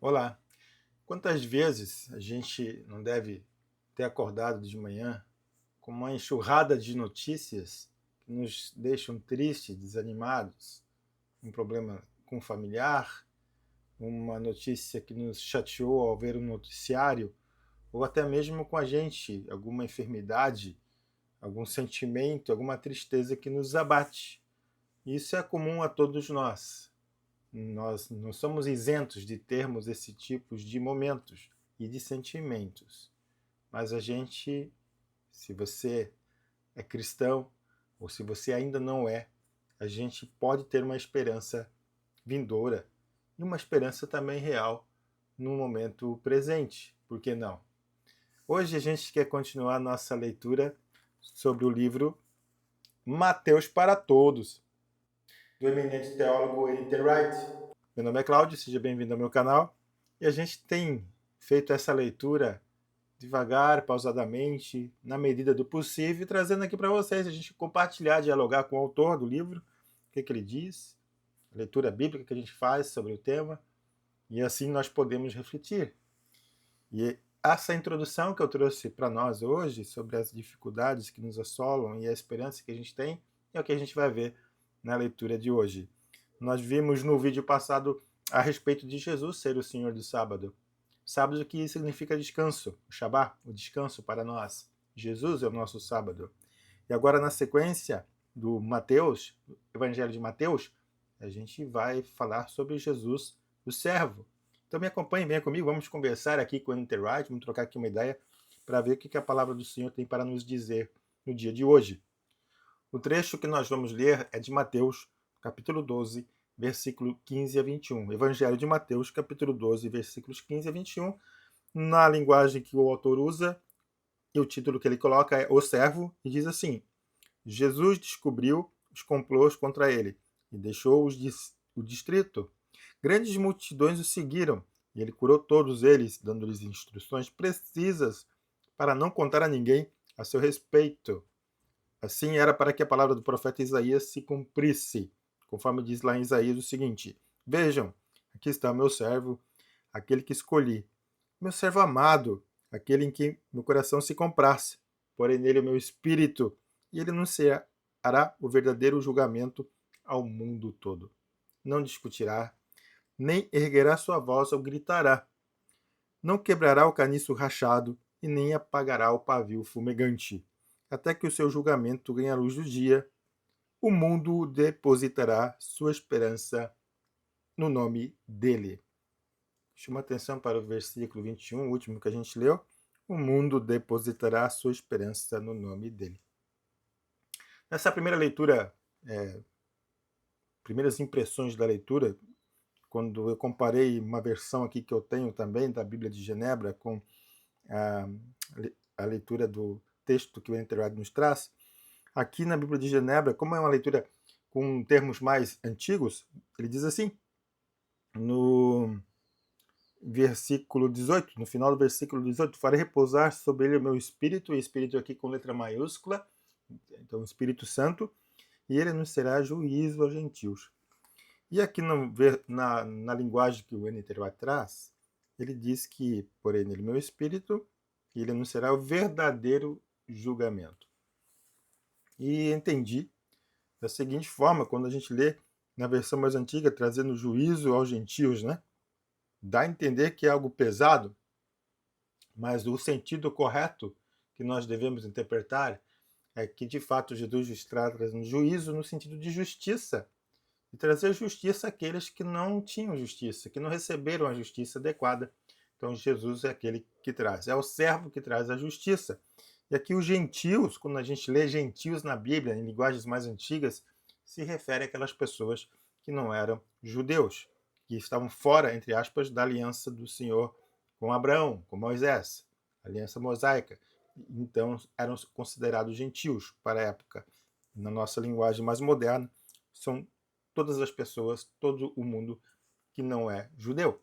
Olá! Quantas vezes a gente não deve ter acordado de manhã com uma enxurrada de notícias que nos deixam tristes, desanimados, um problema com um familiar, uma notícia que nos chateou ao ver um noticiário, ou até mesmo com a gente, alguma enfermidade, algum sentimento, alguma tristeza que nos abate. Isso é comum a todos nós. Nós não somos isentos de termos esse tipo de momentos e de sentimentos. Mas a gente, se você é cristão ou se você ainda não é, a gente pode ter uma esperança vindoura e uma esperança também real no momento presente. Por que não? Hoje a gente quer continuar nossa leitura sobre o livro Mateus para Todos, do eminente teólogo N.T. Wright. Meu nome é Cláudio, seja bem-vindo ao meu canal. E a gente tem feito essa leitura devagar, pausadamente, na medida do possível, trazendo aqui para vocês, a gente compartilhar, dialogar com o autor do livro, o que ele diz, a leitura bíblica que a gente faz sobre o tema, e assim nós podemos refletir. E essa introdução que eu trouxe para nós hoje, sobre as dificuldades que nos assolam e a esperança que a gente tem, é o que a gente vai ver na leitura de hoje. Nós vimos no vídeo passado a respeito de Jesus ser o Senhor do sábado. Sábado que significa descanso, o Shabá, o descanso para nós. Jesus é o nosso sábado. E agora, na sequência do Mateus, Evangelho de Mateus, a gente vai falar sobre Jesus, o servo. Então me acompanhe, venha comigo, vamos conversar aqui com o N.T. Wright, vamos trocar aqui uma ideia para ver o que a palavra do Senhor tem para nos dizer no dia de hoje. O trecho que nós vamos ler é de Mateus, capítulo 12, versículo 15 a 21. Evangelho de Mateus, capítulo 12, versículos 15 a 21. Na linguagem que o autor usa, e o título que ele coloca é O Servo, e diz assim: Jesus descobriu os complôs contra ele e deixou o distrito. Grandes multidões o seguiram, e ele curou todos eles, dando-lhes instruções precisas para não contar a ninguém a seu respeito. Assim era para que a palavra do profeta Isaías se cumprisse, conforme diz lá em Isaías o seguinte: Vejam, aqui está o meu servo, aquele que escolhi, meu servo amado, aquele em quem meu coração se comprasse. Porém nele é o meu espírito, e ele anunciará o verdadeiro julgamento ao mundo todo. Não discutirá, nem erguerá sua voz ou gritará. Não quebrará o caniço rachado, e nem apagará o pavio fumegante. Até que o seu julgamento ganhe a luz do dia, o mundo depositará sua esperança no nome dele. Chama atenção para o versículo 21, o último que a gente leu. O mundo depositará sua esperança no nome dele. Nessa primeira leitura, primeiras impressões da leitura, quando eu comparei uma versão aqui que eu tenho também da Bíblia de Genebra com a, a leitura do texto que o N.T. Wright nos traz, aqui na Bíblia de Genebra, como é uma leitura com termos mais antigos, ele diz assim, no versículo 18, no final do versículo 18, farei repousar sobre ele o meu espírito, e espírito aqui com letra maiúscula, então o Espírito Santo, e ele anunciará juízo aos gentios. E aqui na linguagem que o N.T. Wright traz, ele diz que, porém, nele meu espírito, e ele anunciará o verdadeiro julgamento. E entendi da seguinte forma, quando a gente lê na versão mais antiga, trazendo juízo aos gentios, né? Dá a entender que é algo pesado, mas o sentido correto que nós devemos interpretar é que, de fato, Jesus traz um juízo no sentido de justiça, e trazer justiça àqueles que não tinham justiça, que não receberam a justiça adequada. Então, Jesus é aquele que traz, é o servo que traz a justiça. E aqui os gentios, quando a gente lê gentios na Bíblia, em linguagens mais antigas, se refere àquelas pessoas que não eram judeus, que estavam fora, entre aspas, da aliança do Senhor com Abraão, com Moisés, aliança mosaica. Então, eram considerados gentios para a época. Na nossa linguagem mais moderna, são todas as pessoas, todo o mundo que não é judeu.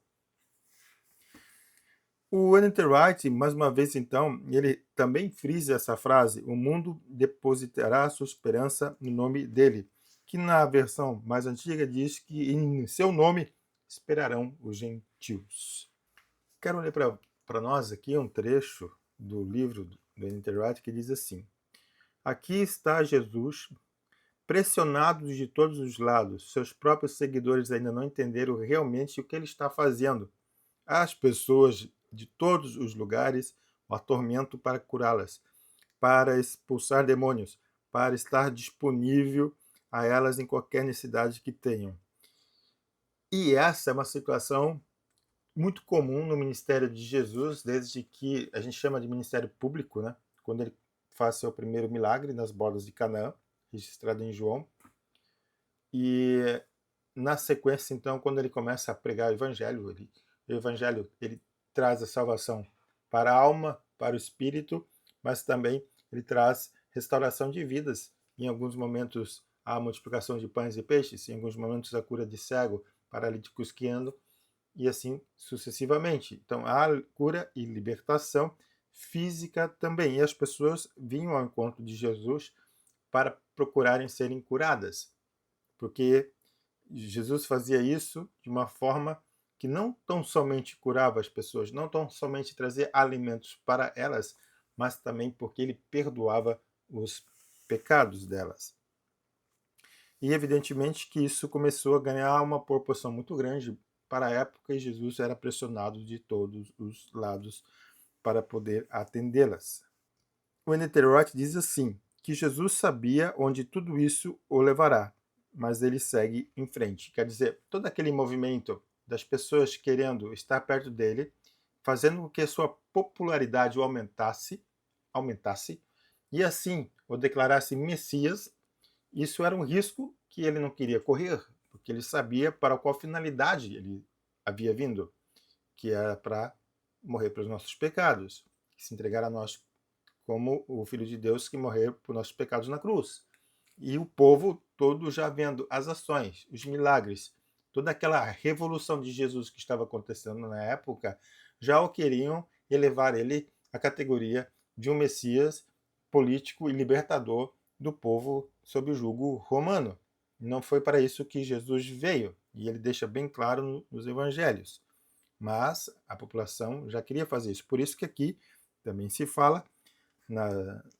O N.T. Wright, mais uma vez então, ele também frisa essa frase, o mundo depositará sua esperança no nome dele, que na versão mais antiga diz que em seu nome esperarão os gentios. Quero ler para nós aqui um trecho do livro do N.T. Wright que diz assim: aqui está Jesus, pressionado de todos os lados. Seus próprios seguidores ainda não entenderam realmente o que ele está fazendo. As pessoas de todos os lugares o atormentam para curá-las, para expulsar demônios, para estar disponível a elas em qualquer necessidade que tenham. E essa é uma situação muito comum no ministério de Jesus, desde que a gente chama de ministério público, né? Quando ele faz seu primeiro milagre nas bodas de Canaã, registrado em João. E na sequência, então, quando ele começa a pregar o evangelho ele traz a salvação para a alma, para o espírito, mas também ele traz restauração de vidas. Em alguns momentos, a multiplicação de pães e peixes, em alguns momentos, a cura de cego, paralíticos que andam, e assim sucessivamente. Então, há cura e libertação física também. E as pessoas vinham ao encontro de Jesus para procurarem serem curadas, porque Jesus fazia isso de uma forma que não tão somente curava as pessoas, não tão somente trazia alimentos para elas, mas também porque ele perdoava os pecados delas. E evidentemente que isso começou a ganhar uma proporção muito grande para a época, e Jesus era pressionado de todos os lados para poder atendê-las. O N.T. Wright diz assim, que Jesus sabia onde tudo isso o levará, mas ele segue em frente. Quer dizer, todo aquele movimento das pessoas querendo estar perto dele, fazendo com que a sua popularidade aumentasse, e assim o declarasse Messias, isso era um risco que ele não queria correr, porque ele sabia para qual finalidade ele havia vindo, que era para morrer pelos nossos pecados, se entregar a nós como o Filho de Deus que morreu por nossos pecados na cruz. E o povo todo já vendo as ações, os milagres, toda aquela revolução de Jesus que estava acontecendo na época, já o queriam elevar ele à categoria de um Messias político e libertador do povo sob o jugo romano. Não foi para isso que Jesus veio, e ele deixa bem claro nos evangelhos. Mas a população já queria fazer isso. Por isso que aqui também se fala,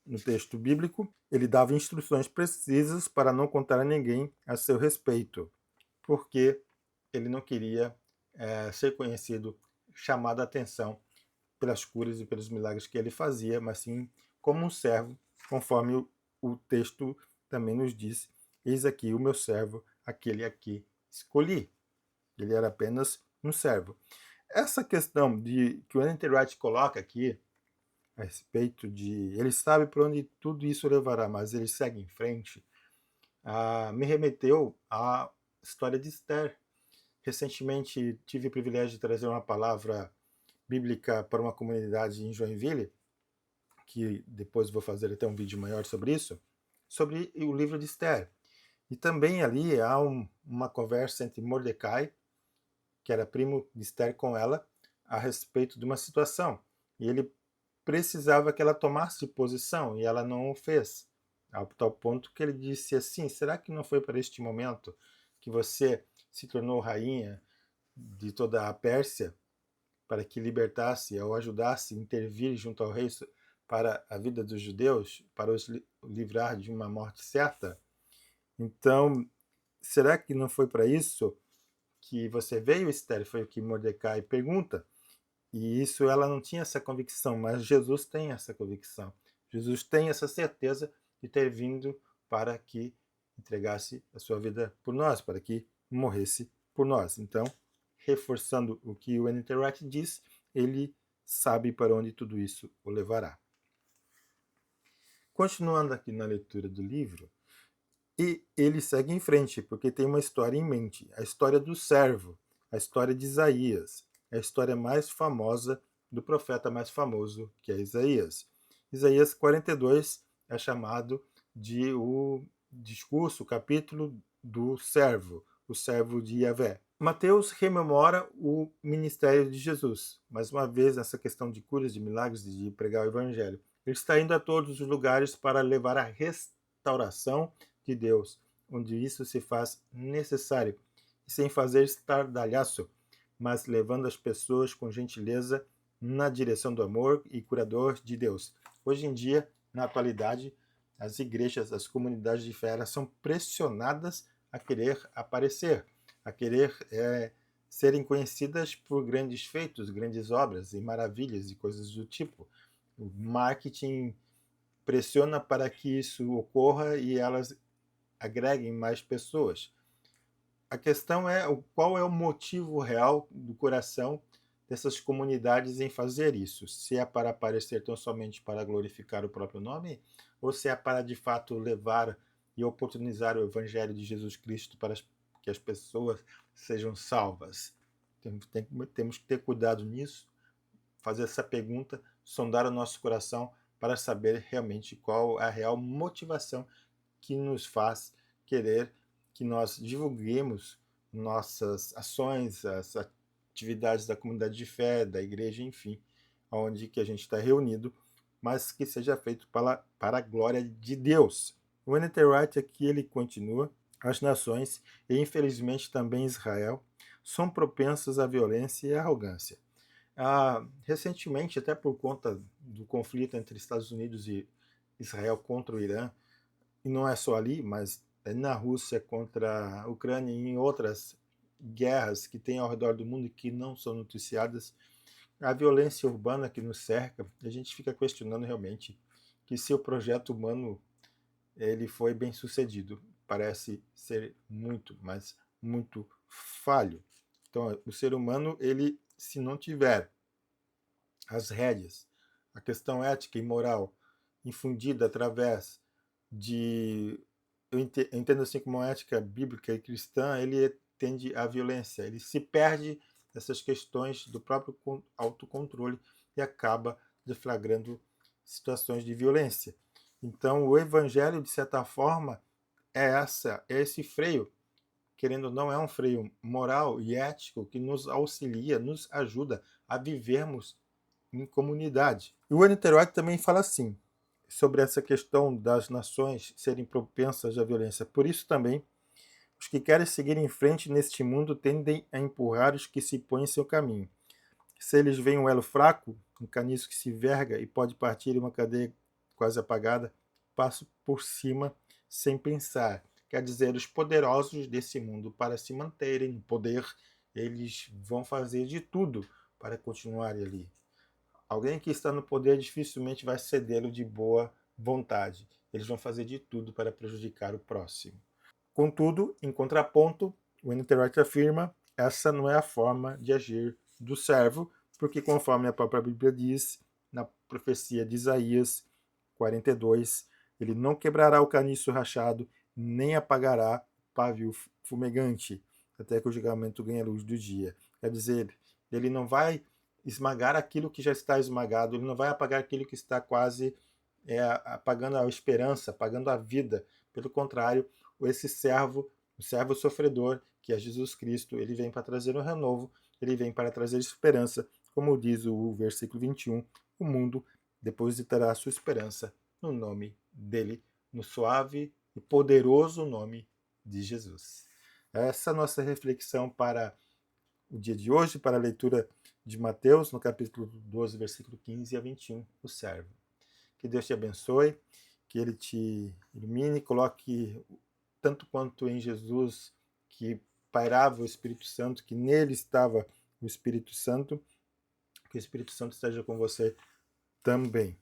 no texto bíblico, ele dava instruções precisas para não contar a ninguém a seu respeito, porque ele não queria ser conhecido, chamado a atenção pelas curas e pelos milagres que ele fazia, mas sim como um servo, conforme o texto também nos diz: eis aqui o meu servo, aquele aqui escolhi. Ele era apenas um servo. Essa questão que o N.T. Wright coloca aqui, a respeito de ele sabe para onde tudo isso levará, mas ele segue em frente, me remeteu à história de Esther. Recentemente tive o privilégio de trazer uma palavra bíblica para uma comunidade em Joinville, que depois vou fazer até um vídeo maior sobre isso, sobre o livro de Esther. E também ali há uma conversa entre Mordecai, que era primo de Esther, com ela, a respeito de uma situação. E ele precisava que ela tomasse posição, e ela não o fez. Ao tal ponto que ele disse assim: será que não foi para este momento que você se tornou rainha de toda a Pérsia, para que libertasse ou ajudasse a intervir junto ao rei para a vida dos judeus, para os livrar de uma morte certa? Então, será que não foi para isso que você veio, Esther? Foi o que Mordecai pergunta. E isso ela não tinha essa convicção, mas Jesus tem essa convicção. Jesus tem essa certeza de ter vindo para que entregasse a sua vida por nós, para que morresse por nós. Então, reforçando o que o N.T. Wright diz, ele sabe para onde tudo isso o levará. Continuando aqui na leitura do livro, e ele segue em frente, porque tem uma história em mente, a história do servo, a história de Isaías, a história mais famosa do profeta mais famoso, que é Isaías. Isaías 42 é chamado de o discurso, o capítulo do servo, o servo de Yahvé. Mateus rememora o ministério de Jesus, mais uma vez nessa questão de curas, de milagres, de pregar o evangelho. Ele está indo a todos os lugares para levar a restauração de Deus, onde isso se faz necessário, sem fazer estardalhaço, mas levando as pessoas com gentileza na direção do amor e curador de Deus. Hoje em dia, na atualidade, as igrejas, as comunidades de fé, elas são pressionadas a querer aparecer, a querer serem conhecidas por grandes feitos, grandes obras e maravilhas e coisas do tipo. O marketing pressiona para que isso ocorra e elas agreguem mais pessoas. A questão é qual é o motivo real do coração dessas comunidades em fazer isso. Se é para aparecer tão somente para glorificar o próprio nome, ou se é para de fato levar e oportunizar o Evangelho de Jesus Cristo para que as pessoas sejam salvas. Temos que ter cuidado nisso, fazer essa pergunta, sondar o nosso coração para saber realmente qual é a real motivação que nos faz querer que nós divulguemos nossas ações, as atividades da comunidade de fé, da igreja, enfim, onde que a gente está reunido, mas que seja feito para a glória de Deus. O N.T. Wright aqui ele continua: as nações, e infelizmente também Israel, são propensas à violência e à arrogância. Recentemente, até por conta do conflito entre Estados Unidos e Israel contra o Irã, e não é só ali, mas na Rússia contra a Ucrânia e em outras guerras que tem ao redor do mundo e que não são noticiadas, a violência urbana que nos cerca, a gente fica questionando realmente que se o projeto humano ele foi bem sucedido. Parece ser muito, mas muito falho. Então, o ser humano, ele, se não tiver as rédeas, a questão ética e moral infundida através de, eu entendo assim como uma ética bíblica e cristã, ele tende à violência, ele se perde nessas questões do próprio autocontrole e acaba deflagrando situações de violência. Então, o evangelho, de certa forma, é esse freio, querendo ou não, é um freio moral e ético que nos auxilia, nos ajuda a vivermos em comunidade. E o N.T. Wright também fala assim, sobre essa questão das nações serem propensas à violência. Por isso também, os que querem seguir em frente neste mundo tendem a empurrar os que se põem em seu caminho. Se eles veem um elo fraco, um caniço que se verga e pode partir em uma cadeia quase apagada, passo por cima sem pensar. Quer dizer, os poderosos desse mundo, para se manterem no poder, eles vão fazer de tudo para continuarem ali. Alguém que está no poder dificilmente vai cedê-lo de boa vontade. Eles vão fazer de tudo para prejudicar o próximo. Contudo, em contraponto, o N.T. Wright afirma: essa não é a forma de agir do servo, porque conforme a própria Bíblia diz, na profecia de Isaías 42, ele não quebrará o caniço rachado, nem apagará o pavio fumegante, até que o julgamento ganhe a luz do dia. Quer dizer, ele não vai esmagar aquilo que já está esmagado, ele não vai apagar aquilo que está quase apagando a esperança, apagando a vida. Pelo contrário, esse servo, o servo sofredor, que é Jesus Cristo, ele vem para trazer um renovo, ele vem para trazer esperança, como diz o versículo 21, o mundo depositará a sua esperança no nome dele, no suave e poderoso nome de Jesus. Essa é a nossa reflexão para o dia de hoje, para a leitura de Mateus, no capítulo 12, versículo 15 a 21, o servo. Que Deus te abençoe, que Ele te ilumine, coloque tanto quanto em Jesus, que pairava o Espírito Santo, que nele estava o Espírito Santo, que o Espírito Santo esteja com você também.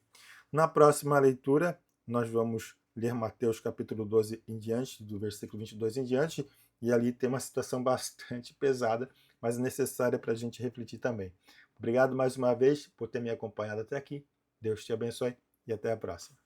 Na próxima leitura, nós vamos ler Mateus capítulo 12 em diante, do versículo 22 em diante, e ali tem uma situação bastante pesada, mas necessária para a gente refletir também. Obrigado mais uma vez por ter me acompanhado até aqui. Deus te abençoe e até a próxima.